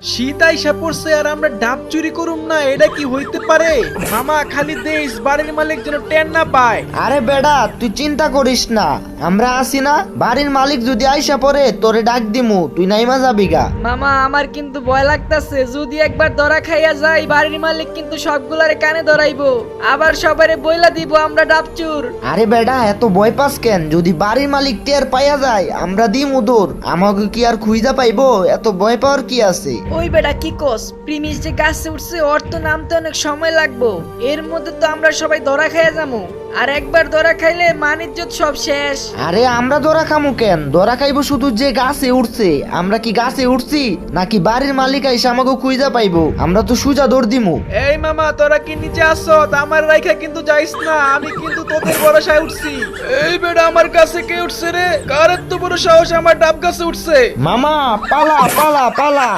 শীত আইসা পড়ছে আর আমরা ডাব চুরি করুম না, এটা কি হইতে পারে? মামা খালি দেশ বাড়ির মালিক যেন টেন না পায়। আরে বেডা তুই চিন্তা করিস না, আমরা আছি না। বাড়ির মালিক যদি আইসা পড়ে তোরে ডাক দিমু, তুই নাইমা যাবি গা। মামা আমার কিন্তু ভয় লাগতাছে, যদি একবার ধরা খাইয়া যাই বাড়ির মালিক কিন্তু সবগুলারে কানে ধরাইবো, আবার সবারে বইলা দিব আমরা ডাবচুর। আরে বেডা এত ভয় পাস কেন? যদি বাড়ির মালিক টের পাইয়া যায় আমরা দিমু দৌড়, আমাকে কি আর খুঁজা পাইবো? এত ভয় পাওয়ার কি আছে? ওই বেটা কি কস, প্রিমিস যে গাছে উঠছে ওর তো নামতে অনেক সময় লাগবো, এর মধ্যে তো আমরা সবাই ধরা খাইয়া যাবো, আর একবার ধরা খাইলে মান ইজ্জত সব শেষ। আরে আমরা ধরা খামু কেন? ধরা খাইবো শুধু যে গাছে উঠছে। আমরা কি গাছে উঠছি নাকি বাড়ির মালিক আইসা আমাকে খুঁজা পাইবো? আমরা তো সুজা দৌড় দিমু। এই মামা তোরা কি নিচে আসছো? আমার রাইখা কিন্তু যাইস না, আমি কিন্তু তোদের ভরসায় উঠছি। এই বেটা আমার কাছে কে উঠছে রে? কার এত বড় সাহস আমার ডাব গাছে উঠছে? মামা পালা পালা পালা।